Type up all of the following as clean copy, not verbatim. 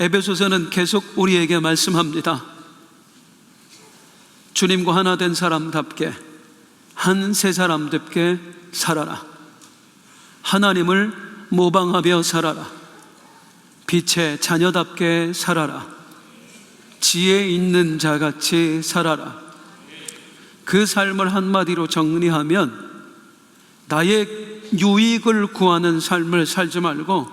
에베소서는 계속 우리에게 말씀합니다. 주님과 하나 된 사람답게, 한 새 사람답게 살아라. 하나님을 모방하며 살아라. 빛의 자녀답게 살아라. 지혜 있는 자같이 살아라. 그 삶을 한마디로 정리하면 나의 유익을 구하는 삶을 살지 말고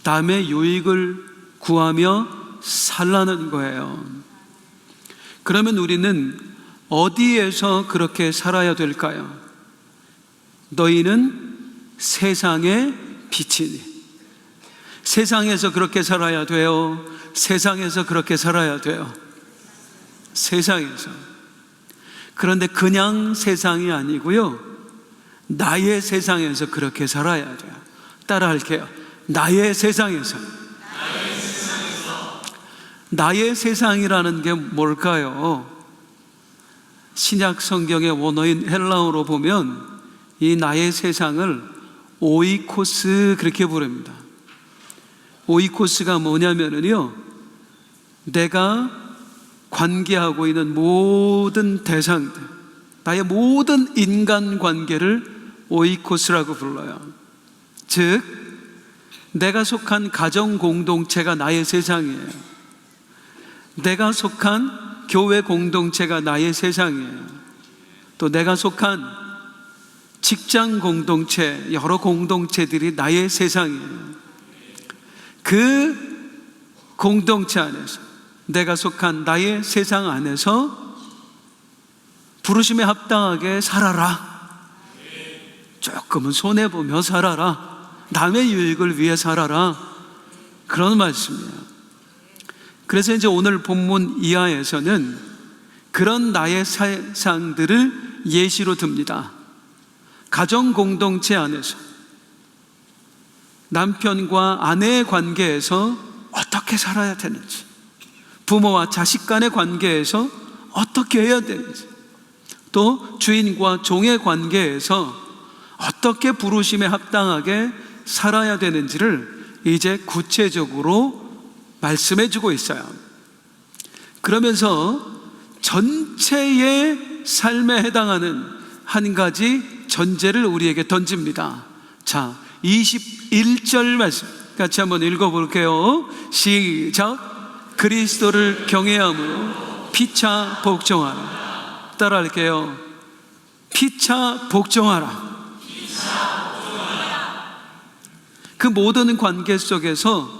남의 유익을 구하며 살라는 거예요. 그러면 우리는 어디에서 그렇게 살아야 될까요? 너희는 세상의 빛이니. 세상에서 그렇게 살아야 돼요? 세상에서 그렇게 살아야 돼요? 세상에서. 그런데 그냥 세상이 아니고요, 나의 세상에서 그렇게 살아야 돼요. 따라할게요. 나의 세상에서. 나의 세상이라는 게 뭘까요? 신약 성경의 원어인 헬라어로 보면 이 나의 세상을 오이코스 그렇게 부릅니다. 오이코스가 뭐냐면요, 내가 관계하고 있는 모든 대상들, 나의 모든 인간 관계를 오이코스라고 불러요. 즉, 내가 속한 가정 공동체가 나의 세상이에요. 내가 속한 교회 공동체가 나의 세상이에요. 또 내가 속한 직장 공동체, 여러 공동체들이 나의 세상이에요. 그 공동체 안에서, 내가 속한 나의 세상 안에서 부르심에 합당하게 살아라. 조금은 손해보며 살아라. 남의 유익을 위해 살아라. 그런 말씀이에요. 그래서 이제 오늘 본문 이하에서는 그런 나의 세상들을 예시로 듭니다. 가정 공동체 안에서 남편과 아내의 관계에서 어떻게 살아야 되는지, 부모와 자식 간의 관계에서 어떻게 해야 되는지, 또 주인과 종의 관계에서 어떻게 부르심에 합당하게 살아야 되는지를 이제 구체적으로 말씀해 주고 있어요. 그러면서 전체의 삶에 해당하는 한 가지 전제를 우리에게 던집니다. 자, 21절 말씀 같이 한번 읽어볼게요. 시작. 그리스도를 경외함으로 피차 복종하라. 따라할게요. 피차 복종하라. 그 모든 관계 속에서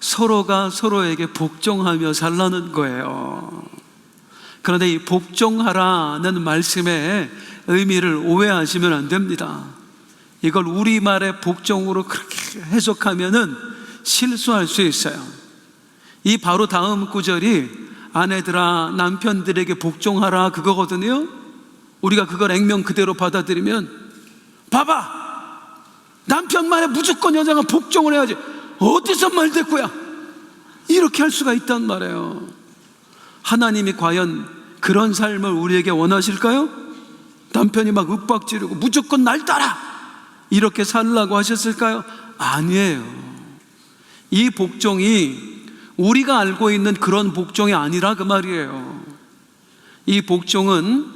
서로가 서로에게 복종하며 살라는 거예요. 그런데 이 복종하라는 말씀의 의미를 오해하시면 안 됩니다. 이걸 우리말의 복종으로 그렇게 해석하면은 실수할 수 있어요. 이 바로 다음 구절이 아내들아 남편들에게 복종하라 그거거든요. 우리가 그걸 액면 그대로 받아들이면, 봐봐, 남편 말에 무조건 여자가 복종을 해야지, 어디서 말대꾸야, 이렇게 할 수가 있단 말이에요. 하나님이 과연 그런 삶을 우리에게 원하실까요? 남편이 막 윽박지르고 무조건 날 따라 이렇게 살라고 하셨을까요? 아니에요. 이 복종이 우리가 알고 있는 그런 복종이 아니라 그 말이에요. 이 복종은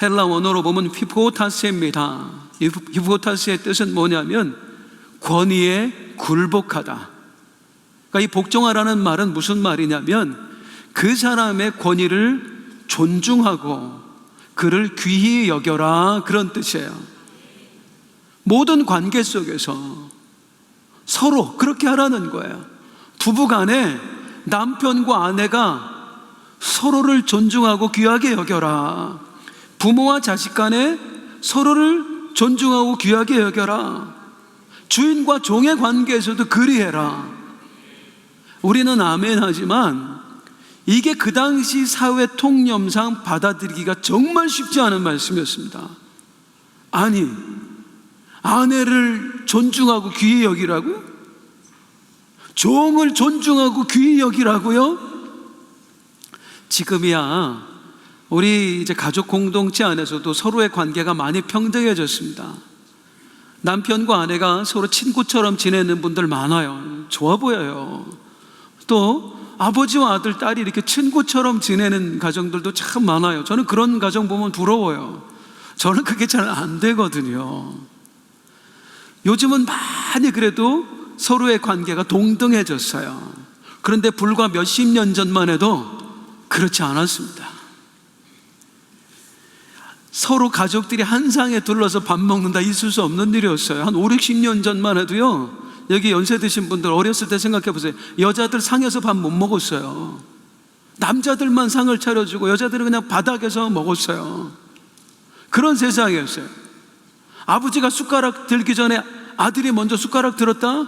헬라 원어로 보면 히포타스입니다. 이 히포타스의 뜻은 뭐냐면 권위에 굴복하다. 그러니까 이 복종하라는 말은 무슨 말이냐면 그 사람의 권위를 존중하고 그를 귀히 여겨라, 그런 뜻이에요. 모든 관계 속에서 서로 그렇게 하라는 거예요. 부부간에 남편과 아내가 서로를 존중하고 귀하게 여겨라. 부모와 자식 간에 서로를 존중하고 귀하게 여겨라. 주인과 종의 관계에서도 그리해라. 우리는 아멘 하지만 이게 그 당시 사회 통념상 받아들이기가 정말 쉽지 않은 말씀이었습니다. 아니, 아내를 존중하고 귀히 여기라고? 종을 존중하고 귀히 여기라고요? 지금이야 우리 이제 가족 공동체 안에서도 서로의 관계가 많이 평등해졌습니다. 남편과 아내가 서로 친구처럼 지내는 분들 많아요. 좋아 보여요. 또 아버지와 아들, 딸이 이렇게 친구처럼 지내는 가정들도 참 많아요. 저는 그런 가정 보면 부러워요. 저는 그게 잘 안 되거든요. 요즘은 많이 그래도 서로의 관계가 동등해졌어요. 그런데 불과 몇십 년 전만 해도 그렇지 않았습니다. 서로 가족들이 한 상에 둘러서 밥 먹는다, 있을 수 없는 일이었어요. 한 5, 60년 전만 해도요, 여기 연세 드신 분들 어렸을 때 생각해 보세요. 여자들 상에서 밥 못 먹었어요. 남자들만 상을 차려주고 여자들은 그냥 바닥에서 먹었어요. 그런 세상이었어요. 아버지가 숟가락 들기 전에 아들이 먼저 숟가락 들었다?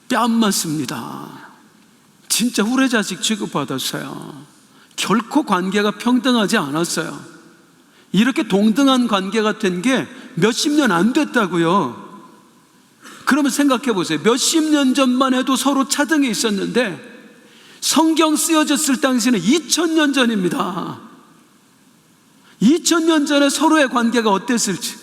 뺨 맞습니다. 진짜 후레자식 취급받았어요. 결코 관계가 평등하지 않았어요. 이렇게 동등한 관계가 된 게 몇십 년 안 됐다고요. 그러면 생각해 보세요. 몇십 년 전만 해도 서로 차등이 있었는데 성경 쓰여졌을 당시는 2000년 전입니다. 2000년 전에 서로의 관계가 어땠을지,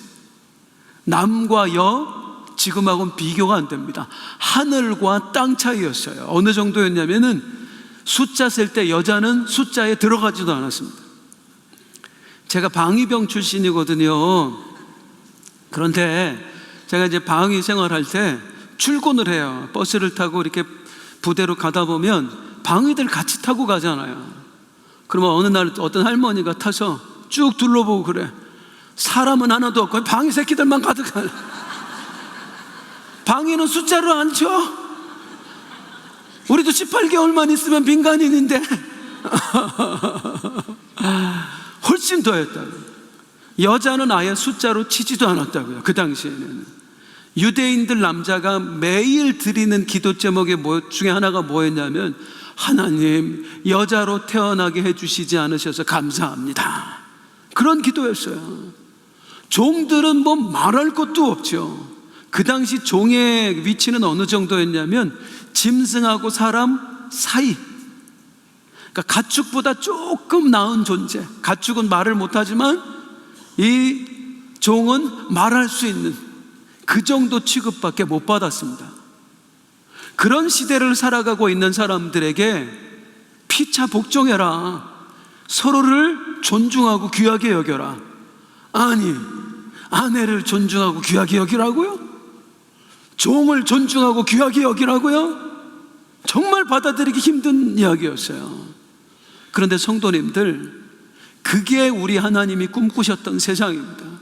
남과 여, 지금하고는 비교가 안 됩니다. 하늘과 땅 차이였어요. 어느 정도였냐면은 숫자 셀 때 여자는 숫자에 들어가지도 않았습니다. 제가 방위병 출신이거든요. 그런데 제가 이제 방위 생활할 때 출근을 해요. 버스를 타고 이렇게 부대로 가다 보면 방위들 같이 타고 가잖아요. 그러면 어느 날 어떤 할머니가 타서 쭉 둘러보고 그래. 사람은 하나도 없고 방위 새끼들만 가득한. 방위는 숫자로 안 쳐. 우리도 18개월만 있으면 민간인인데 훨씬 더했다고요. 여자는 아예 숫자로 치지도 않았다고요. 그 당시에는. 유대인들 남자가 매일 드리는 기도 제목의 중에 하나가 뭐였냐면, 하나님 여자로 태어나게 해주시지 않으셔서 감사합니다. 그런 기도였어요. 종들은 뭐 말할 것도 없죠. 그 당시 종의 위치는 어느 정도였냐면 짐승하고 사람 사이, 그러니까 가축보다 조금 나은 존재. 가축은 말을 못하지만 이 종은 말할 수 있는 그 정도 취급밖에 못 받았습니다. 그런 시대를 살아가고 있는 사람들에게 피차 복종해라, 서로를 존중하고 귀하게 여겨라. 아니, 아내를 존중하고 귀하게 여기라고요? 종을 존중하고 귀하게 여기라고요? 정말 받아들이기 힘든 이야기였어요. 그런데 성도님들, 그게 우리 하나님이 꿈꾸셨던 세상입니다.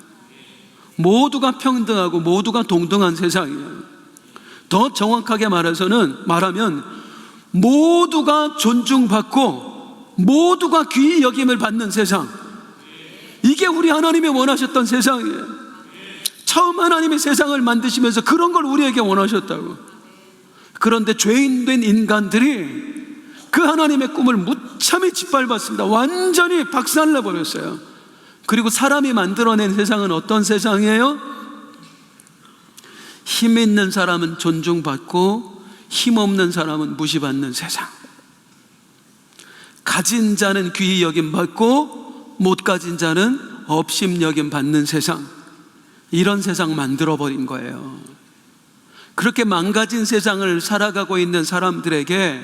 모두가 평등하고 모두가 동등한 세상이에요. 더 정확하게 말하면 모두가 존중받고 모두가 귀히 여김을 받는 세상, 이게 우리 하나님이 원하셨던 세상이에요. 처음 하나님이 세상을 만드시면서 그런 걸 우리에게 원하셨다고. 그런데 죄인된 인간들이 그 하나님의 꿈을 무참히 짓밟았습니다. 완전히 박살내버렸어요. 그리고 사람이 만들어낸 세상은 어떤 세상이에요? 힘 있는 사람은 존중받고 힘 없는 사람은 무시받는 세상. 가진 자는 귀히 여김받고 못 가진 자는 업심 여김받는 세상. 이런 세상 만들어버린 거예요. 그렇게 망가진 세상을 살아가고 있는 사람들에게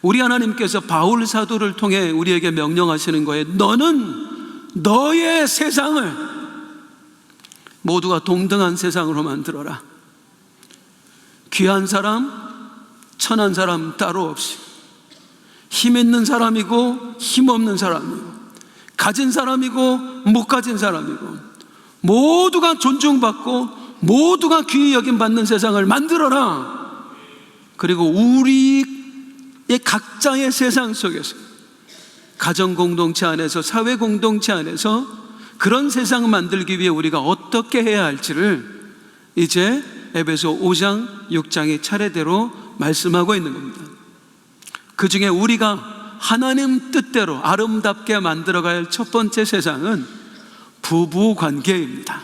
우리 하나님께서 바울 사도를 통해 우리에게 명령하시는 거예요. 너는 너의 세상을 모두가 동등한 세상으로 만들어라. 귀한 사람, 천한 사람 따로 없이, 힘 있는 사람이고 힘 없는 사람이고, 가진 사람이고 못 가진 사람이고, 모두가 존중받고 모두가 귀히 여김받는 세상을 만들어라. 그리고 우리의 각자의 세상 속에서, 가정 공동체 안에서, 사회 공동체 안에서 그런 세상 만들기 위해 우리가 어떻게 해야 할지를 이제 에베소 5장, 6장이 차례대로 말씀하고 있는 겁니다. 그 중에 우리가 하나님 뜻대로 아름답게 만들어가야 할 첫 번째 세상은 부부 관계입니다.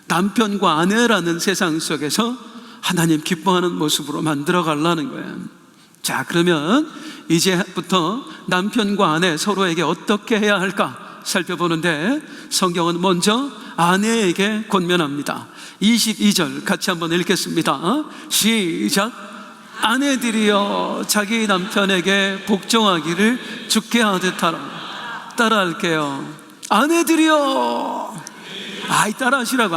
남편과 아내라는 세상 속에서 하나님 기뻐하는 모습으로 만들어 가려는 거예요. 자, 그러면 이제부터 남편과 아내 서로에게 어떻게 해야 할까 살펴보는데, 성경은 먼저 아내에게 권면합니다. 22절 같이 한번 읽겠습니다. 시작. 아내들이여 자기 남편에게 복종하기를 주께 하듯 하라. 따라할게요. 아내들이여, 따라하시라고.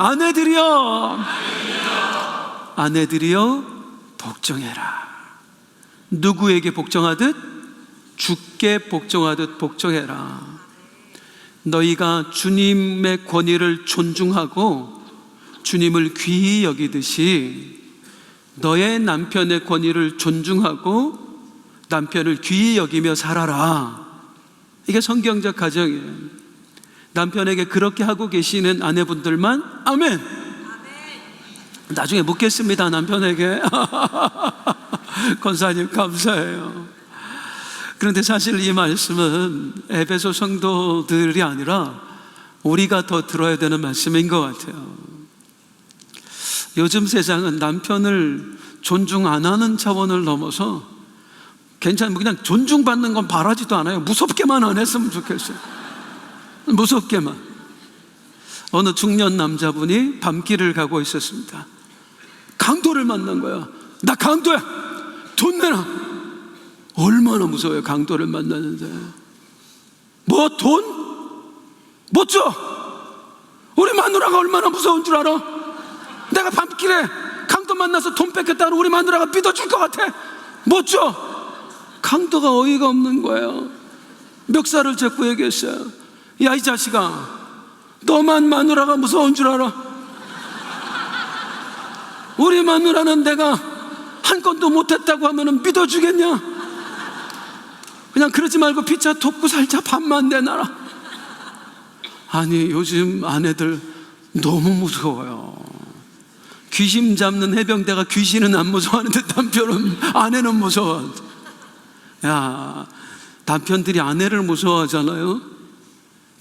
아내들이여 복종해라. 누구에게 복종하듯? 주께 복종하듯 복종해라. 너희가 주님의 권위를 존중하고 주님을 귀히 여기듯이 너의 남편의 권위를 존중하고 남편을 귀히 여기며 살아라. 이게 성경적 가정이에요. 남편에게 그렇게 하고 계시는 아내분들만 아멘. 나중에 묻겠습니다, 남편에게. 권사님 감사해요. 그런데 사실 이 말씀은 에베소 성도들이 아니라 우리가 더 들어야 되는 말씀인 것 같아요. 요즘 세상은 남편을 존중 안 하는 차원을 넘어서 그냥 존중받는 건 바라지도 않아요. 무섭게만 안 했으면 좋겠어요. 무섭게만. 어느 중년 남자분이 밤길을 가고 있었습니다. 강도를 만난 거야. 나 강도야, 돈 내놔. 얼마나 무서워요, 강도를 만나는데. 뭐 돈? 못 줘. 우리 마누라가 얼마나 무서운 줄 알아? 내가 밤길에 강도 만나서 돈 뺏겼다고 우리 마누라가 믿어줄 것 같아? 못 줘. 강도가 어이가 없는 거예요. 멱살을 잡고 얘기했어요. 야, 이 자식아, 너만 마누라가 무서운 줄 알아? 우리 마누라는 내가 한 건도 못했다고 하면 믿어주겠냐? 그냥 그러지 말고 피자 돕고 살자. 밥만 내놔라. 아니, 요즘 아내들 너무 무서워요. 귀신 잡는 해병대가 귀신은 안 무서워하는데 아내는 무서워. 야, 남편들이 아내를 무서워하잖아요.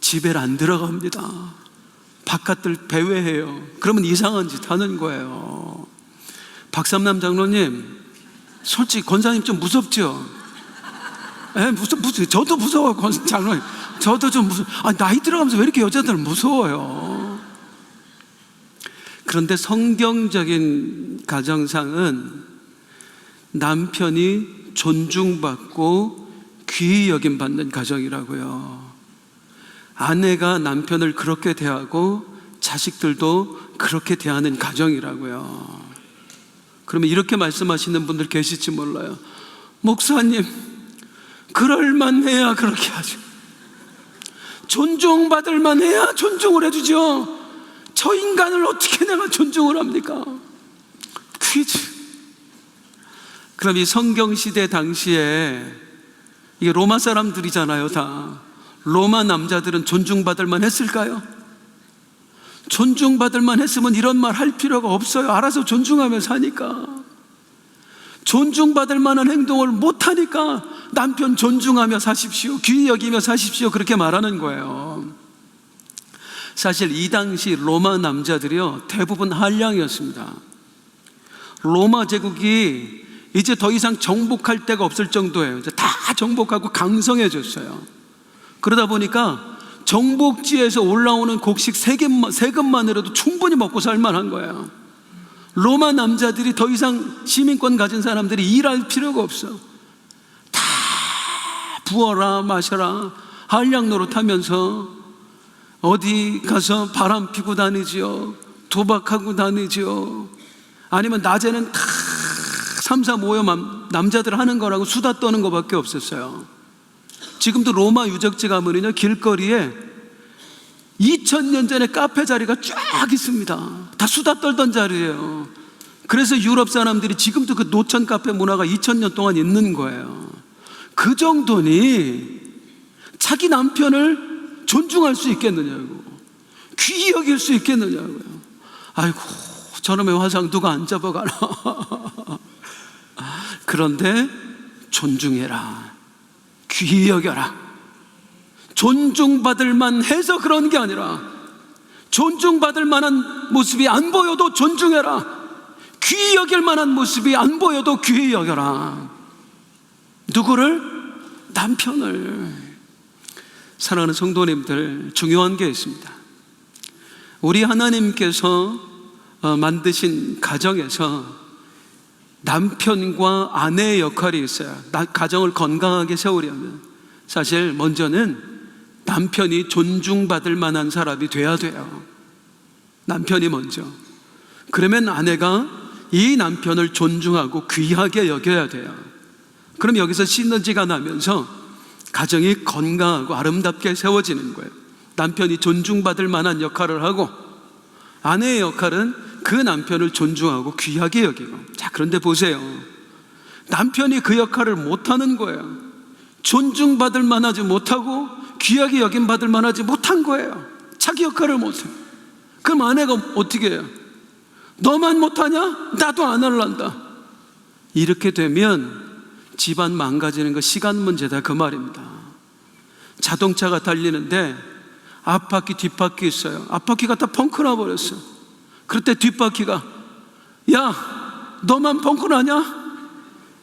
집에 안 들어갑니다. 바깥을 배회해요. 그러면 이상한 짓 하는 거예요. 박삼남 장로님, 솔직히 권사님 좀 무섭죠? 저도 무서워요, 장로님. 저도 좀 무서워. 나이 들어가면서 왜 이렇게 여자들 무서워요? 그런데 성경적인 가정상은 남편이 존중받고 귀히 여김받는 가정이라고요. 아내가 남편을 그렇게 대하고 자식들도 그렇게 대하는 가정이라고요. 그러면 이렇게 말씀하시는 분들 계실지 몰라요. 목사님, 그럴만 해야 그렇게 하죠. 존중받을만 해야 존중을 해주죠. 저 인간을 어떻게 내가 존중을 합니까? 퀴즈. 그럼 이 성경시대 당시에 이게 로마 사람들이잖아요, 다. 로마 남자들은 존중받을만 했을까요? 존중받을만 했으면 이런 말 할 필요가 없어요. 알아서 존중하며 사니까. 존중받을 만한 행동을 못하니까 남편 존중하며 사십시오, 귀히 여기며 사십시오, 그렇게 말하는 거예요. 사실 이 당시 로마 남자들이요, 대부분 한량이었습니다. 로마 제국이 이제 더 이상 정복할 데가 없을 정도예요. 이제 다 정복하고 강성해졌어요. 그러다 보니까 정복지에서 올라오는 곡식 세금만으로도 충분히 먹고 살만한 거예요. 로마 남자들이 더 이상 시민권 가진 사람들이 일할 필요가 없어. 다 부어라 마셔라 한량 노릇하면서 어디 가서 바람 피고 다니지요, 도박하고 다니지요. 아니면 낮에는 다 3, 4 모여 남자들 하는 거라고 수다 떠는 거밖에 없었어요. 지금도 로마 유적지 가면은요, 길거리에 2000년 전에 카페 자리가 쫙 있습니다. 다 수다 떨던 자리예요. 그래서 유럽 사람들이 지금도 그 노천 카페 문화가 2000년 동안 있는 거예요. 그 정도니 자기 남편을 존중할 수 있겠느냐고, 귀히 여길 수 있겠느냐고요. 아이고, 저놈의 화상 누가 안 잡아가나. 그런데 존중해라, 귀히 여겨라. 존중받을 만해서 그런 게 아니라 존중받을 만한 모습이 안 보여도 존중해라. 귀히 여길 만한 모습이 안 보여도 귀히 여겨라. 누구를? 남편을. 사랑하는 성도님들, 중요한 게 있습니다. 우리 하나님께서 만드신 가정에서 남편과 아내의 역할이 있어요. 가정을 건강하게 세우려면 사실 먼저는 남편이 존중받을 만한 사람이 돼야 돼요. 남편이 먼저. 그러면 아내가 이 남편을 존중하고 귀하게 여겨야 돼요. 그럼 여기서 시너지가 나면서 가정이 건강하고 아름답게 세워지는 거예요. 남편이 존중받을 만한 역할을 하고 아내의 역할은 그 남편을 존중하고 귀하게 여기고. 자, 그런데 보세요. 남편이 그 역할을 못하는 거예요. 존중받을 만하지 못하고 귀하게 여김받을 만하지 못한 거예요. 자기 역할을 못해요. 그럼 아내가 어떻게 해요? 너만 못하냐? 나도 안 할란다. 이렇게 되면 집안 망가지는 거 시간 문제다, 그 말입니다. 자동차가 달리는데 앞바퀴 뒷바퀴 있어요. 앞바퀴가 다 펑크 나버렸어요. 그럴 때 뒷바퀴가, 야, 너만 펑크 나냐?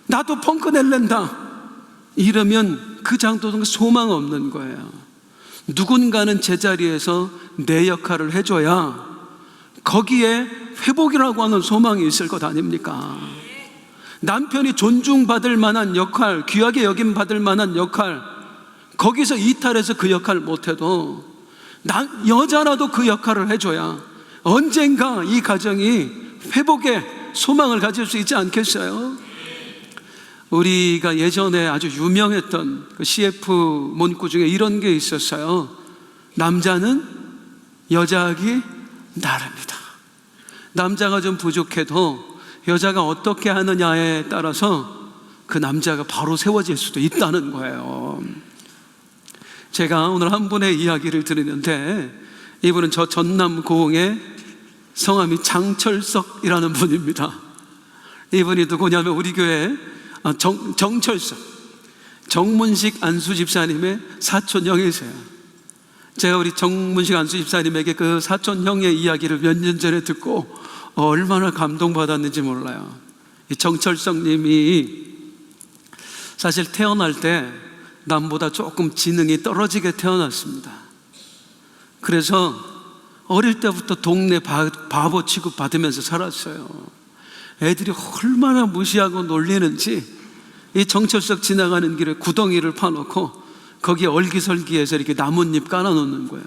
나도 펑크 낼랜다. 이러면 그 정도는 소망 없는 거예요. 누군가는 제자리에서 내 역할을 해줘야 거기에 회복이라고 하는 소망이 있을 것 아닙니까? 남편이 존중받을 만한 역할, 귀하게 여김받을 만한 역할, 거기서 이탈해서 그 역할을 못해도 여자라도 그 역할을 해줘야 언젠가 이 가정이 회복의 소망을 가질 수 있지 않겠어요? 우리가 예전에 아주 유명했던 그 CF 문구 중에 이런 게 있었어요. 남자는 여자하기 나름이다. 남자가 좀 부족해도 여자가 어떻게 하느냐에 따라서 그 남자가 바로 세워질 수도 있다는 거예요. 제가 오늘 한 분의 이야기를 들으는데 이분은 저 전남 고흥의 성함이 장철석이라는 분입니다. 이분이 누구냐면 우리 교회 정철석, 정문식 안수 집사님의 사촌 형이세요. 제가 우리 정문식 안수 집사님에게 그 사촌 형의 이야기를 몇 년 전에 듣고 얼마나 감동받았는지 몰라요. 이 정철석 님이 사실 태어날 때 남보다 조금 지능이 떨어지게 태어났습니다. 그래서 어릴 때부터 동네 바보 취급 받으면서 살았어요. 애들이 얼마나 무시하고 놀리는지 이 정철석 지나가는 길에 구덩이를 파놓고 거기에 얼기설기해서 이렇게 나뭇잎 깔아놓는 거예요.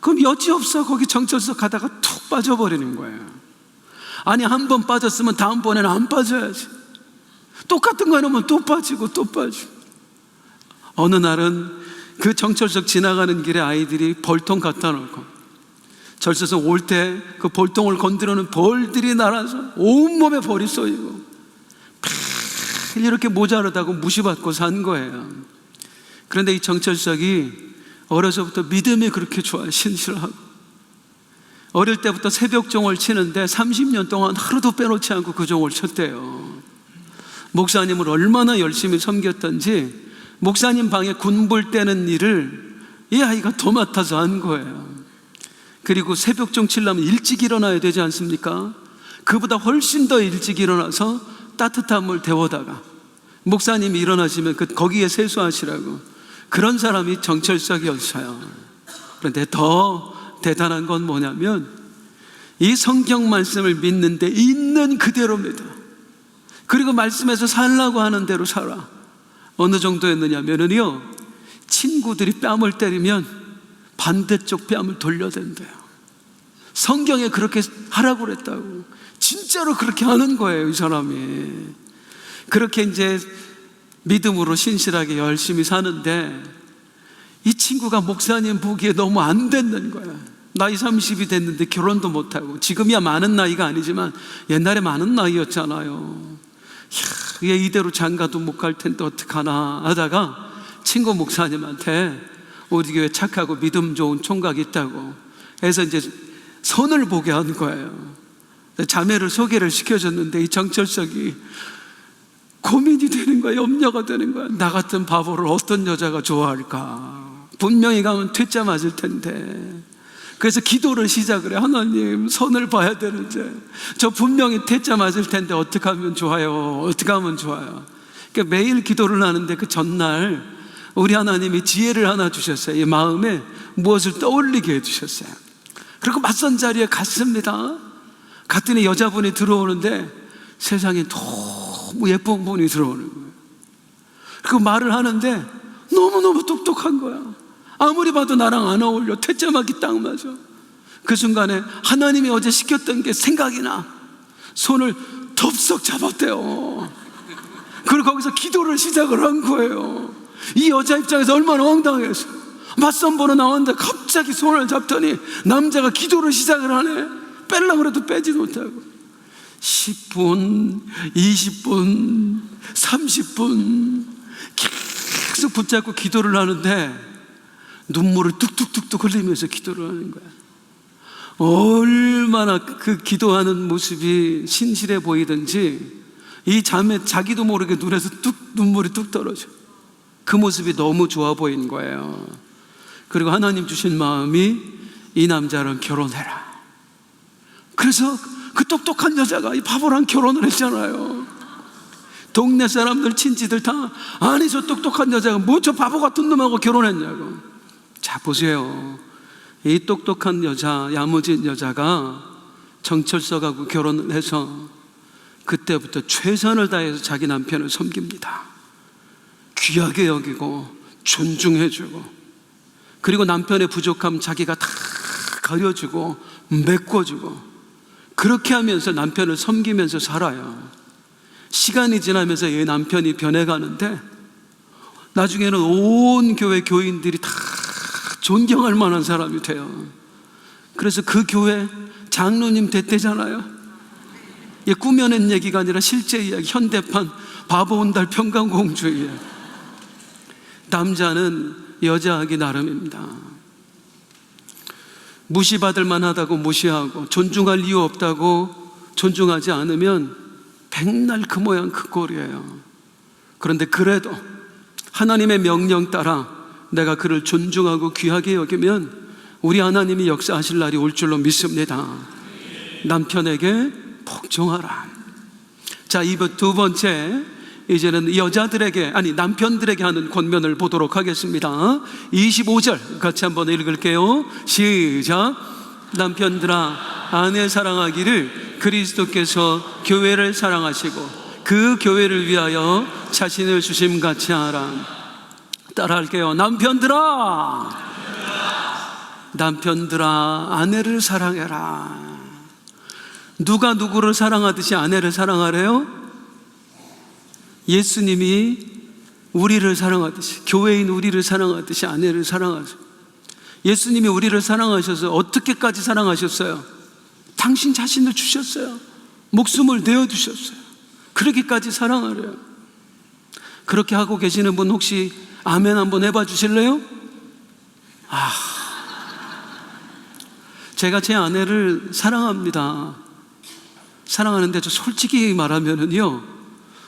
그럼 여지없어 거기 정철석 가다가 툭 빠져버리는 거예요. 아니, 한 번 빠졌으면 다음번에는 안 빠져야지. 똑같은 거 해놓으면 또 빠지고 또 빠지고. 어느 날은 그 정철석 지나가는 길에 아이들이 벌통 갖다 놓고 절서서 올 때 그 벌통을 건드려는 벌들이 날아서 온몸에 벌이 쏘이고 매일 이렇게 모자르다고 무시받고 산 거예요. 그런데 이 정철석이 어려서부터 믿음이 그렇게 좋아, 신실하고 어릴 때부터 새벽 종을 치는데 30년 동안 하루도 빼놓지 않고 그 종을 쳤대요. 목사님을 얼마나 열심히 섬겼던지 목사님 방에 군불 떼는 일을 이 아이가 더 맡아서 한 거예요. 그리고 새벽종 치려면 일찍 일어나야 되지 않습니까? 그보다 훨씬 더 일찍 일어나서 따뜻한 물 데워다가 목사님이 일어나시면 거기에 세수하시라고, 그런 사람이 정철석이었어요. 그런데 더 대단한 건 뭐냐면 이 성경 말씀을 믿는데 있는 그대로입니다. 그리고 말씀에서 살라고 하는 대로 살아. 어느 정도였느냐면요, 친구들이 뺨을 때리면 반대쪽 뺨을 돌려댄대요. 성경에 그렇게 하라고 그랬다고. 진짜로 그렇게 하는 거예요, 이 사람이. 그렇게 이제 믿음으로 신실하게 열심히 사는데 이 친구가 목사님 보기에 너무 안 됐는 거야. 나이 30이 됐는데 결혼도 못하고, 지금이야 많은 나이가 아니지만 옛날에 많은 나이였잖아요. 얘 이대로 장가도 못 갈 텐데 어떡하나 하다가 친구 목사님한테 우리 교회 착하고 믿음 좋은 총각이 있다고 해서 이제 선을 보게 한 거예요. 자매를 소개를 시켜줬는데 이 정철석이 고민이 되는 거야, 염려가 되는 거야. 나 같은 바보를 어떤 여자가 좋아할까? 분명히 가면 퇴짜 맞을 텐데. 그래서 기도를 시작을 해. 하나님, 선을 봐야 되는데 저 분명히 퇴짜 맞을 텐데 어떻게 하면 좋아요? 어떻게 하면 좋아요? 그러니까 매일 기도를 하는데 그 전날 우리 하나님이 지혜를 하나 주셨어요. 이 마음에 무엇을 떠올리게 해주셨어요. 그리고 맞선 자리에 갔습니다. 갔더니 여자분이 들어오는데 세상에 너무 예쁜 분이 들어오는 거예요. 그 말을 하는데 너무너무 똑똑한 거야. 아무리 봐도 나랑 안 어울려. 퇴짜 맞기 딱 맞아. 그 순간에 하나님이 어제 시켰던 게 생각이 나. 손을 덥석 잡았대요. 그리고 거기서 기도를 시작을 한 거예요. 이 여자 입장에서 얼마나 황당했어. 맞선 보러 나왔는데 갑자기 손을 잡더니 남자가 기도를 시작을 하네. 빼려고 해도 빼지 못하고 10분, 20분, 30분 계속 붙잡고 기도를 하는데 눈물을 뚝뚝뚝뚝 흘리면서 기도를 하는 거야. 얼마나 그 기도하는 모습이 신실해 보이든지 이 자매 자기도 모르게 눈에서 눈물이 뚝 떨어져. 그 모습이 너무 좋아 보인 거예요. 그리고 하나님 주신 마음이 이 남자랑 결혼해라. 그래서 그 똑똑한 여자가 이 바보랑 결혼을 했잖아요. 동네 사람들 친지들 다 아니 저 똑똑한 여자가 뭐 저 바보 같은 놈하고 결혼했냐고. 자 보세요. 이 똑똑한 여자, 야무진 여자가 정철석하고 결혼을 해서 그때부터 최선을 다해서 자기 남편을 섬깁니다. 귀하게 여기고 존중해주고, 그리고 남편의 부족함 자기가 다 가려주고 메꿔주고, 그렇게 하면서 남편을 섬기면서 살아요. 시간이 지나면서 이 남편이 변해가는데 나중에는 온 교회 교인들이 다 존경할 만한 사람이 돼요. 그래서 그 교회 장로님 됐대잖아요. 이게 꾸며낸 얘기가 아니라 실제 이야기, 현대판 바보 온달 평강공주예요. 남자는 여자하기 나름입니다. 무시받을 만하다고 무시하고 존중할 이유 없다고 존중하지 않으면 백날 그 모양 그 꼴이에요. 그런데 그래도 하나님의 명령 따라 내가 그를 존중하고 귀하게 여기면 우리 하나님이 역사하실 날이 올 줄로 믿습니다. 남편에게 복종하라. 자, 이번 두 번째, 이제는 여자들에게, 아니 남편들에게 하는 권면을 보도록 하겠습니다. 25절 같이 한번 읽을게요. 시작. 남편들아 아내 사랑하기를 그리스도께서 교회를 사랑하시고 그 교회를 위하여 자신을 주심같이 하라. 따라할게요. 남편들아 아내를 사랑해라. 누가 누구를 사랑하듯이 아내를 사랑하래요? 예수님이 우리를 사랑하듯이, 교회인 우리를 사랑하듯이 아내를 사랑하세요. 예수님이 우리를 사랑하셔서 어떻게까지 사랑하셨어요? 당신 자신을 주셨어요. 목숨을 내어주셨어요. 그러기까지 사랑하래요. 그렇게 하고 계시는 분 혹시 아멘 한번 해봐 주실래요? 제가 제 아내를 사랑합니다. 사랑하는데 저 솔직히 말하면은요,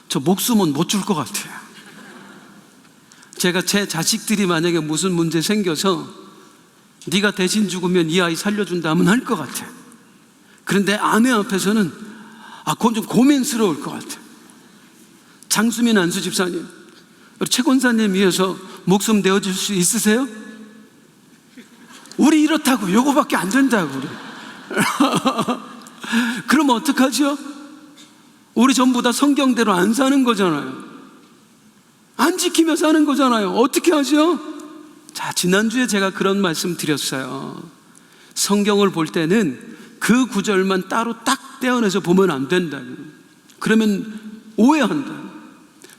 저 목숨은 못 줄 것 같아요. 제가 제 자식들이 만약에 무슨 문제 생겨서 네가 대신 죽으면 이 아이 살려준다 하면 할 것 같아요. 그런데 아내 앞에서는 그건 좀 고민스러울 것 같아요. 장수민 안수 집사님, 우리 최 권사님 위해서 목숨 내어줄 수 있으세요? 우리 이렇다고 요거밖에 안 된다고 우리. 그럼 어떡하죠? 우리 전부 다 성경대로 안 사는 거잖아요. 안 지키며 사는 거잖아요. 어떻게 하죠? 자, 지난주에 제가 그런 말씀 드렸어요. 성경을 볼 때는 그 구절만 따로 딱 떼어내서 보면 안 된다. 그러면 오해한다.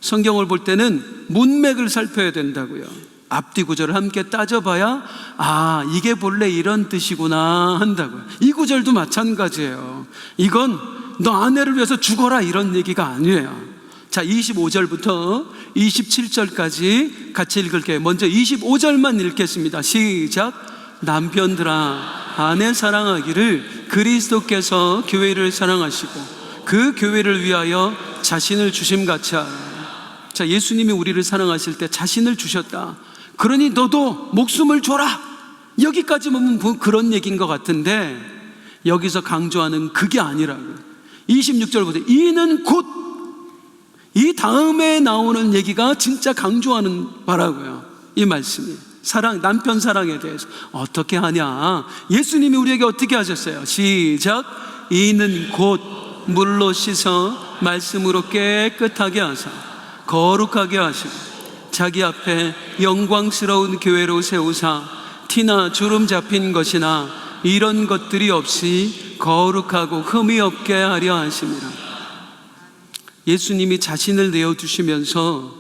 성경을 볼 때는 문맥을 살펴야 된다고요. 앞뒤 구절을 함께 따져봐야 이게 본래 이런 뜻이구나 한다고요. 이 구절도 마찬가지예요. 이건 너 아내를 위해서 죽어라 이런 얘기가 아니에요. 자, 25절부터 27절까지 같이 읽을게요. 먼저 25절만 읽겠습니다. 시작. 남편들아 아내 사랑하기를 그리스도께서 교회를 사랑하시고 그 교회를 위하여 자신을 주심같이 하라. 자, 예수님이 우리를 사랑하실 때 자신을 주셨다. 그러니 너도 목숨을 줘라. 여기까지 보면 그런 얘기인 것 같은데 여기서 강조하는 그게 아니라고요. 26절부터 이는 곧, 이 다음에 나오는 얘기가 진짜 강조하는 바라고요. 이 말씀이 사랑, 남편 사랑에 대해서 어떻게 하냐. 예수님이 우리에게 어떻게 하셨어요? 시작. 이는 곧 물로 씻어 말씀으로 깨끗하게 하사 거룩하게 하시고 자기 앞에 영광스러운 교회로 세우사 티나 주름 잡힌 것이나 이런 것들이 없이 거룩하고 흠이 없게 하려 하십니다. 예수님이 자신을 내어주시면서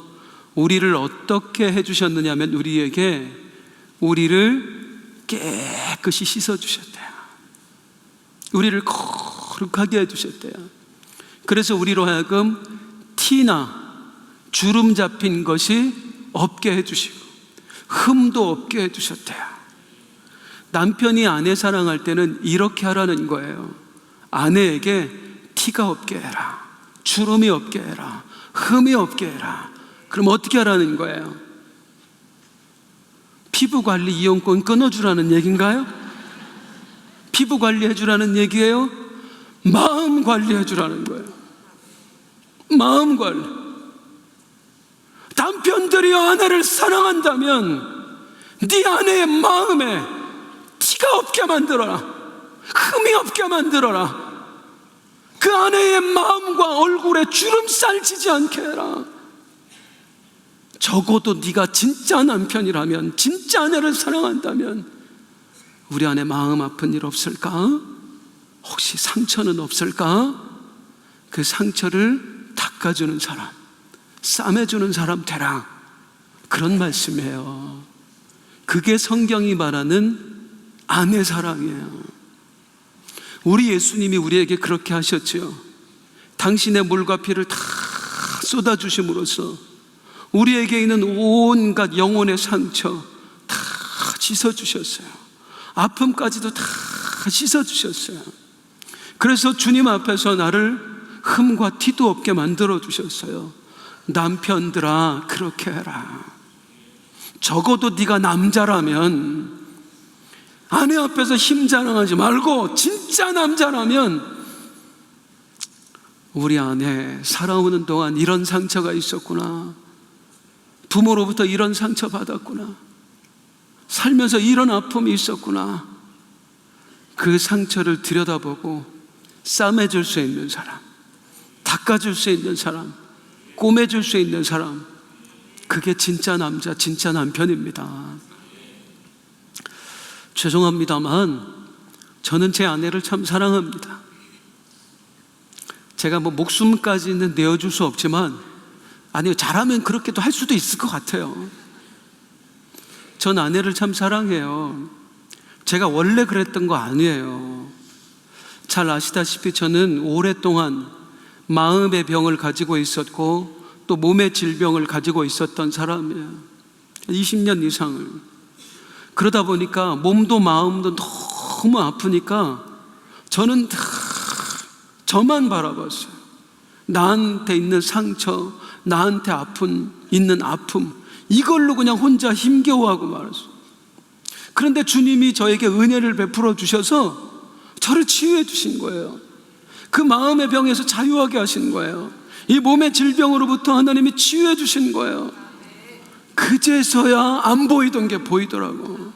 우리를 어떻게 해주셨느냐 하면 우리를 깨끗이 씻어주셨대요. 우리를 거룩하게 해주셨대요. 그래서 우리로 하여금 티나 주름 잡힌 것이 없게 해주시고 흠도 없게 해주셨대요. 남편이 아내 사랑할 때는 이렇게 하라는 거예요. 아내에게 티가 없게 해라, 주름이 없게 해라, 흠이 없게 해라. 그럼 어떻게 하라는 거예요? 피부관리 이용권 끊어주라는 얘기인가요? 피부관리 해주라는 얘기예요? 마음 관리해 주라는 거예요. 마음 관리. 남편들이 아내를 사랑한다면 네 아내의 마음에 티가 없게 만들어라, 흠이 없게 만들어라. 그 아내의 마음과 얼굴에 주름살 지지 않게 해라. 적어도 네가 진짜 남편이라면, 진짜 아내를 사랑한다면 우리 안에 마음 아픈 일 없을까? 혹시 상처는 없을까? 그 상처를 닦아주는 사람, 싸매주는 사람 되라. 그런 말씀이에요. 그게 성경이 말하는 아내 사랑이에요. 우리 예수님이 우리에게 그렇게 하셨죠. 당신의 물과 피를 다 쏟아주심으로써 우리에게 있는 온갖 영혼의 상처 다 씻어주셨어요. 아픔까지도 다 씻어주셨어요. 그래서 주님 앞에서 나를 흠과 티도 없게 만들어주셨어요. 남편들아, 그렇게 해라. 적어도 네가 남자라면 아내 앞에서 힘 자랑하지 말고 진짜 남자라면 우리 아내 살아오는 동안 이런 상처가 있었구나, 부모로부터 이런 상처 받았구나, 살면서 이런 아픔이 있었구나. 그 상처를 들여다보고 싸매줄 수 있는 사람, 닦아줄 수 있는 사람, 꼬매줄 수 있는 사람, 그게 진짜 남자, 진짜 남편입니다. 죄송합니다만 저는 제 아내를 참 사랑합니다. 제가 목숨까지는 내어줄 수 없지만, 아니요, 잘하면 그렇게도 할 수도 있을 것 같아요. 전 아내를 참 사랑해요. 제가 원래 그랬던 거 아니에요. 잘 아시다시피 저는 오랫동안 마음의 병을 가지고 있었고 또 몸의 질병을 가지고 있었던 사람이에요. 20년 이상을. 그러다 보니까 몸도 마음도 너무 아프니까 저는 다 저만 바라봤어요. 나한테 있는 상처, 나한테 있는 아픔, 이걸로 그냥 혼자 힘겨워하고 말았어요. 그런데 주님이 저에게 은혜를 베풀어 주셔서 저를 치유해 주신 거예요. 그 마음의 병에서 자유하게 하신 거예요. 이 몸의 질병으로부터 하나님이 치유해 주신 거예요. 그제서야 안 보이던 게 보이더라고.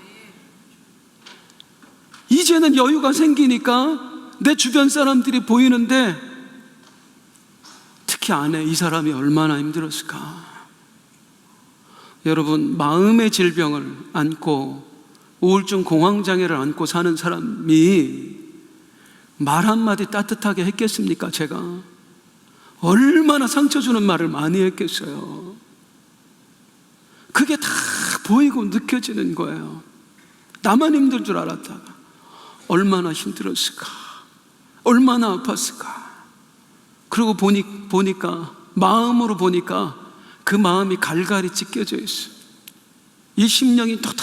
이제는 여유가 생기니까 내 주변 사람들이 보이는데, 특히 아내, 이 사람이 얼마나 힘들었을까. 여러분, 마음의 질병을 안고 우울증 공황장애를 안고 사는 사람이 말 한마디 따뜻하게 했겠습니까? 제가 얼마나 상처 주는 말을 많이 했겠어요. 그게 다 보이고 느껴지는 거예요. 나만 힘들 줄 알았다가 얼마나 힘들었을까, 얼마나 아팠을까. 그리고 보니까 마음으로 보니까 그 마음이 갈갈이 찢겨져 있어. 이 심령이 톡톡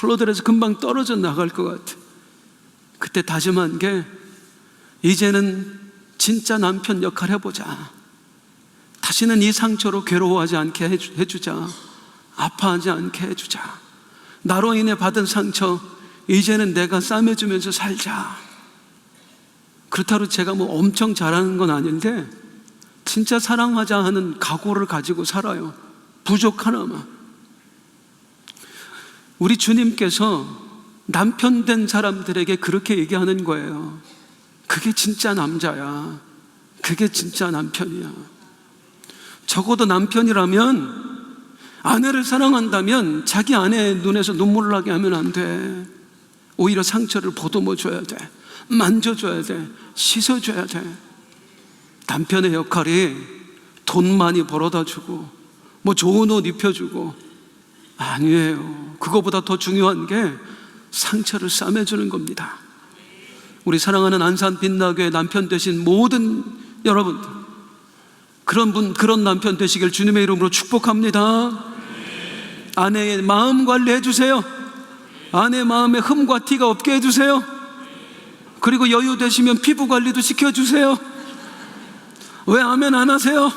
흘러들어서 금방 떨어져 나갈 것 같아. 그때 다짐한 게, 이제는 진짜 남편 역할 해보자. 다시는 이 상처로 괴로워하지 않게 해주자. 아파하지 않게 해주자. 나로 인해 받은 상처 이제는 내가 싸매주면서 살자. 그렇다고 제가 엄청 잘하는 건 아닌데 진짜 사랑하자 하는 각오를 가지고 살아요. 부족 하나만. 우리 주님께서 남편 된 사람들에게 그렇게 얘기하는 거예요. 그게 진짜 남자야. 그게 진짜 남편이야. 적어도 남편이라면, 아내를 사랑한다면 자기 아내의 눈에서 눈물 나게 하면 안 돼. 오히려 상처를 보듬어 줘야 돼. 만져줘야 돼. 씻어줘야 돼. 남편의 역할이 돈 많이 벌어다 주고 뭐 좋은 옷 입혀주고, 아니에요. 그거보다 더 중요한 게 상처를 싸매주는 겁니다. 우리 사랑하는 안산 빛나교회 남편 되신 모든 여러분들, 그런 남편 되시길 주님의 이름으로 축복합니다. 아내의 마음 관리해 주세요. 아내 마음에 흠과 티가 없게 해주세요. 그리고 여유 되시면 피부 관리도 시켜주세요. 왜 아멘 안 하세요?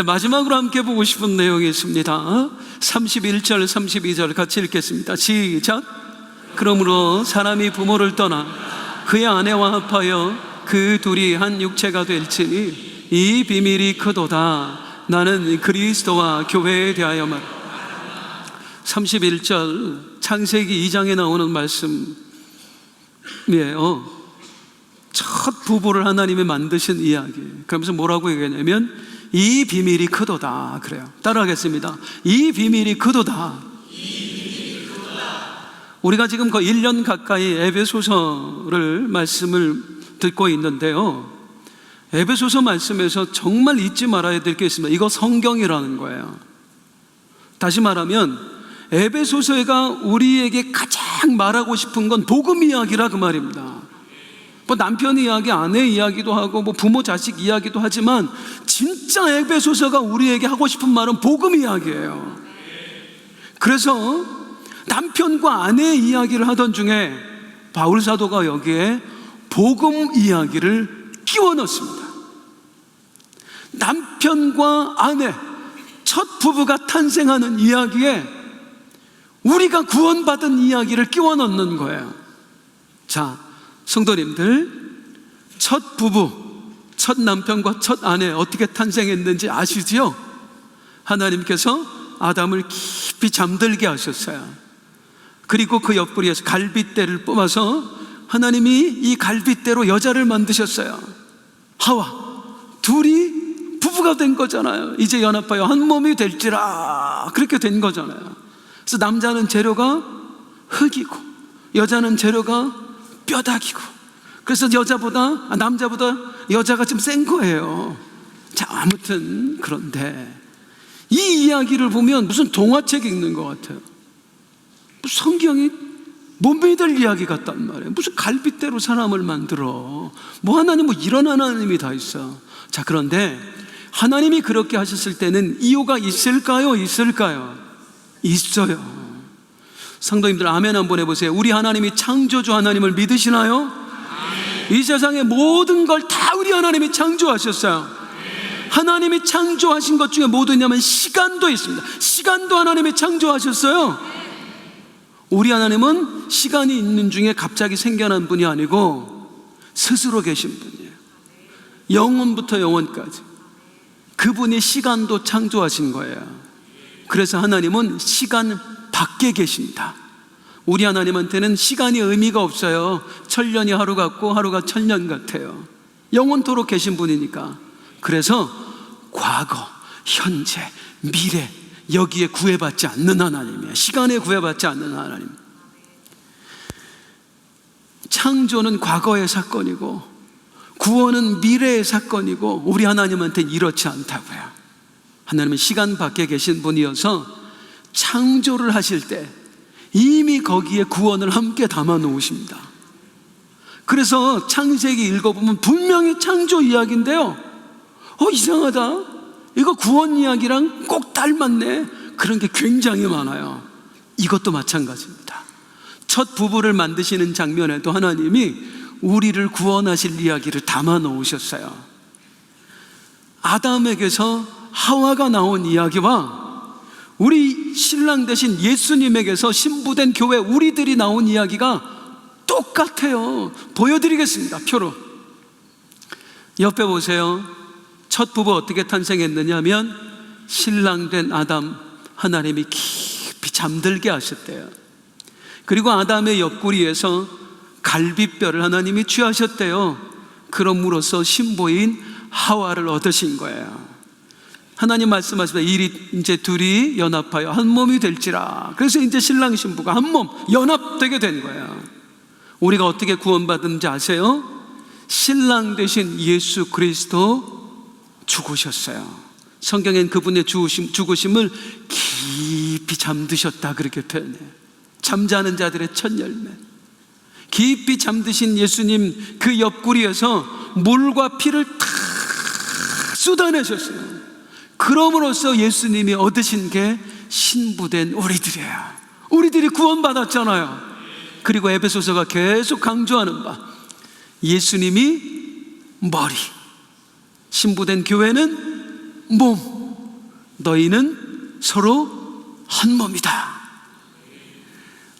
마지막으로 함께 보고 싶은 내용이 있습니다. 31절 32절 같이 읽겠습니다. 시작. 그러므로 사람이 부모를 떠나 그의 아내와 합하여 그 둘이 한 육체가 될지니 이 비밀이 크도다. 나는 그리스도와 교회에 대하여 말. 31절 창세기 2장에 나오는 말씀이에요. 첫 부부를 하나님이 만드신 이야기. 그러면서 뭐라고 얘기하냐면 이 비밀이 크도다 그래요. 따라하겠습니다. 이 비밀이 크도다. 우리가 지금 거의 1년 가까이 에베소서를 말씀을 듣고 있는데요, 에베소서 말씀에서 정말 잊지 말아야 될 게 있습니다. 이거 성경이라는 거예요. 다시 말하면 에베소서가 우리에게 가장 말하고 싶은 건 복음 이야기라 그 말입니다. 뭐 남편 이야기, 아내 이야기도 하고 뭐 부모 자식 이야기도 하지만 진짜 에베소서가 우리에게 하고 싶은 말은 복음 이야기예요. 그래서 남편과 아내의 이야기를 하던 중에 바울 사도가 여기에 복음 이야기를 끼워 넣습니다. 남편과 아내, 첫 부부가 탄생하는 이야기에 우리가 구원받은 이야기를 끼워 넣는 거예요. 자, 성도님들, 첫 부부, 첫 남편과 첫 아내 어떻게 탄생했는지 아시지요? 하나님께서 아담을 깊이 잠들게 하셨어요. 그리고 그 옆구리에서 갈빗대를 뽑아서 하나님이 이 갈빗대로 여자를 만드셨어요. 하와, 둘이 부부가 된 거잖아요. 이제 연합하여 한 몸이 될지라, 그렇게 된 거잖아요. 그래서 남자는 재료가 흙이고 여자는 재료가 뼈다귀고, 그래서 남자보다 여자가 좀 센 거예요. 자, 아무튼 그런데 이 이야기를 보면 무슨 동화책 읽는 것 같아요. 성경이 못 믿을 이야기 같단 말이에요. 무슨 갈빗대로 사람을 만들어. 뭐 하나님, 뭐 이런 하나님이 다 있어. 자, 그런데 하나님이 그렇게 하셨을 때는 이유가 있을까요? 있어요. 성도님들 아멘 한번 해보세요. 우리 하나님이 창조주 하나님을 믿으시나요? 이 세상의 모든 걸 다 우리 하나님이 창조하셨어요. 하나님이 창조하신 것 중에 뭐 있냐면 시간도 있습니다. 시간도 하나님이 창조하셨어요. 우리 하나님은 시간이 있는 중에 갑자기 생겨난 분이 아니고 스스로 계신 분이에요. 영원부터 영원까지 그분이 시간도 창조하신 거예요. 그래서 하나님은 시간 밖에 계십니다. 우리 하나님한테는 시간이 의미가 없어요. 천년이 하루 같고 하루가 천년 같아요. 영원토록 계신 분이니까. 그래서 과거, 현재, 미래 여기에 구애받지 않는 하나님이에요. 시간에 구애받지 않는 하나님. 창조는 과거의 사건이고 구원은 미래의 사건이고 우리 하나님한테는 이렇지 않다고요. 하나님은 시간 밖에 계신 분이어서 창조를 하실 때 이미 거기에 구원을 함께 담아 놓으십니다. 그래서 창세기 읽어보면 분명히 창조 이야기인데요, 이상하다, 이거 구원 이야기랑 꼭 닮았네, 그런 게 굉장히 많아요. 이것도 마찬가지입니다. 첫 부부를 만드시는 장면에도 하나님이 우리를 구원하실 이야기를 담아 놓으셨어요. 아담에게서 하와가 나온 이야기와 우리 신랑 되신 예수님에게서 신부된 교회 우리들이 나온 이야기가 똑같아요. 보여드리겠습니다. 표로 옆에 보세요. 첫 부부 어떻게 탄생했느냐 하면 신랑 된 아담 하나님이 깊이 잠들게 하셨대요. 그리고 아담의 옆구리에서 갈비뼈를 하나님이 취하셨대요. 그럼으로써 신부인 하와를 얻으신 거예요. 하나님 말씀하시다 이제 둘이 연합하여 한 몸이 될지라. 그래서 이제 신랑 신부가 한 몸 연합되게 된 거예요. 우리가 어떻게 구원받은지 아세요? 신랑 되신 예수 그리스도 죽으셨어요. 성경엔 그분의 죽으심을 깊이 잠드셨다 그렇게 표현해요. 잠자는 자들의 첫 열매. 깊이 잠드신 예수님 그 옆구리에서 물과 피를 다 쏟아내셨어요. 그럼으로써 예수님이 얻으신 게 신부된 우리들이에요. 우리들이 구원받았잖아요. 그리고 에베소서가 계속 강조하는 바, 예수님이 머리, 신부된 교회는 몸, 너희는 서로 한 몸이다.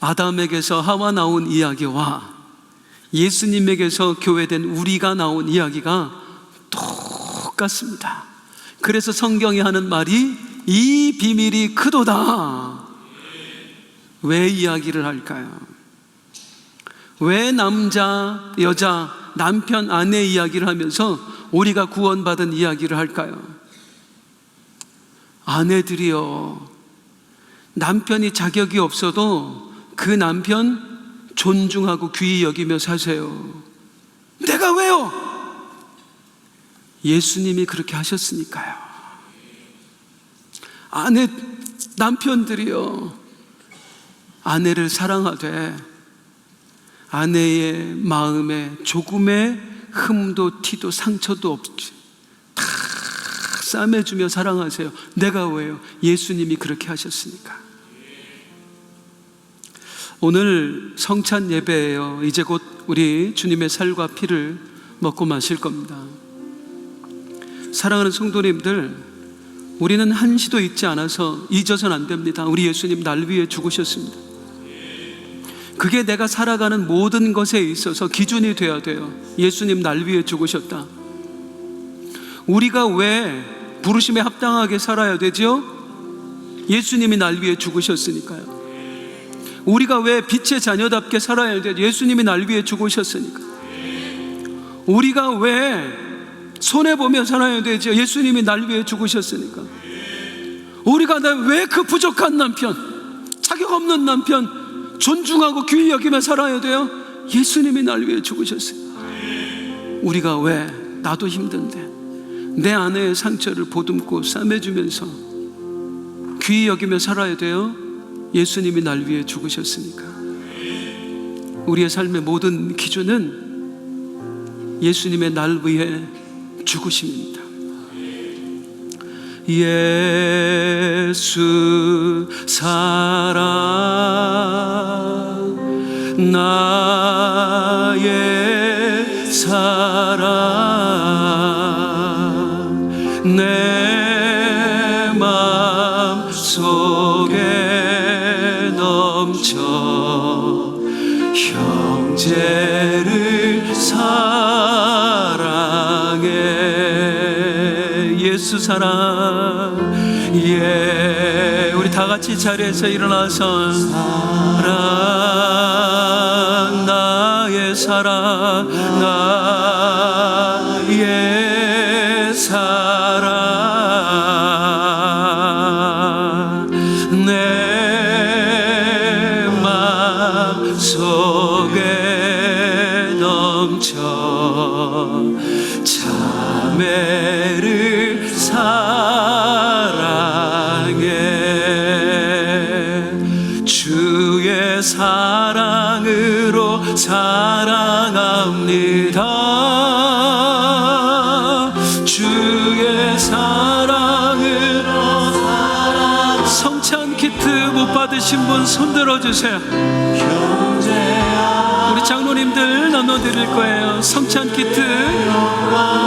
아담에게서 하와 나온 이야기와 예수님에게서 교회된 우리가 나온 이야기가 똑같습니다. 그래서 성경이 하는 말이 이 비밀이 크도다. 왜 이야기를 할까요? 왜 남자, 여자, 남편, 아내 이야기를 하면서 우리가 구원받은 이야기를 할까요? 아내들이요, 남편이 자격이 없어도 그 남편 존중하고 귀히 여기며 사세요. 내가 왜요? 예수님이 그렇게 하셨으니까요. 남편들이요, 아내를 사랑하되 아내의 마음에 조금의 흠도 티도 상처도 없이 다 싸매주며 사랑하세요. 내가 왜요? 예수님이 그렇게 하셨으니까. 오늘 성찬 예배예요. 이제 곧 우리 주님의 살과 피를 먹고 마실 겁니다. 사랑하는 성도님들, 우리는 한시도 잊지 않아서 잊어서는 안 됩니다. 우리 예수님 날 위해 죽으셨습니다. 그게 내가 살아가는 모든 것에 있어서 기준이 돼야 돼요. 예수님 날 위해 죽으셨다. 우리가 왜 부르심에 합당하게 살아야 되죠? 예수님이 날 위해 죽으셨으니까요. 우리가 왜 빛의 자녀답게 살아야 돼요? 예수님이 날 위해 죽으셨으니까. 우리가 왜 손해보며 살아야 되죠? 예수님이 날 위해 죽으셨으니까. 우리가 왜 그 부족한 남편, 자격 없는 남편 존중하고 귀히 여기며 살아야 돼요? 예수님이 날 위해 죽으셨어요. 우리가 왜 나도 힘든데 내 아내의 상처를 보듬고 싸매주면서 귀히 여기며 살아야 돼요? 예수님이 날 위해 죽으셨으니까. 우리의 삶의 모든 기준은 예수님의 날 위해 죽으심입니다. 예수 사랑 나의 사랑 내 맘 속에 넘쳐 형제를 사랑해. 예수 사랑, 우리 다 같이 자리에서 일어나서 사랑 나의 사랑 나의 사랑 내 맘 속에 넘쳐 자매를 사랑해. 주의 사랑으로 사랑합니다. 주의 사랑으로 사랑. 성찬 키트 못 받으신 분 손들어 주세요. 우리 장로님들 나눠드릴 거예요. 성찬 키트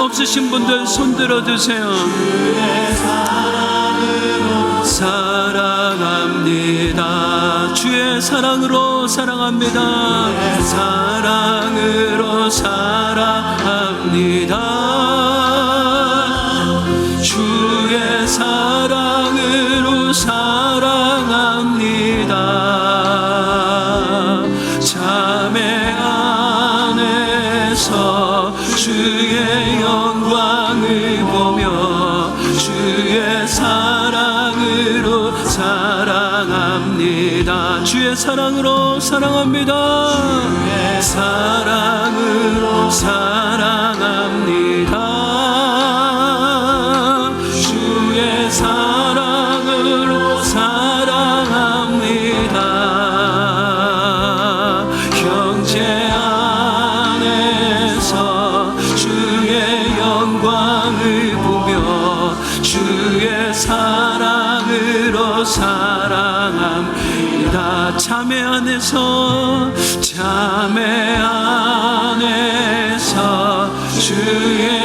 없으신 분들 손들어 주세요. 사랑합니다. 주의 사랑으로 사랑합니다. 사랑으로 사랑합니다. 주의 사랑으로 사랑합니다. 자매 사랑합니다. 주의 사랑으로 사랑합니다. 주의 사랑으로 사랑합니다. 주의 사랑으로 사랑합니다. 형제 안에서 주의 영광을 보며 주의 사랑으로 사랑합니다. 자매 안에서 주의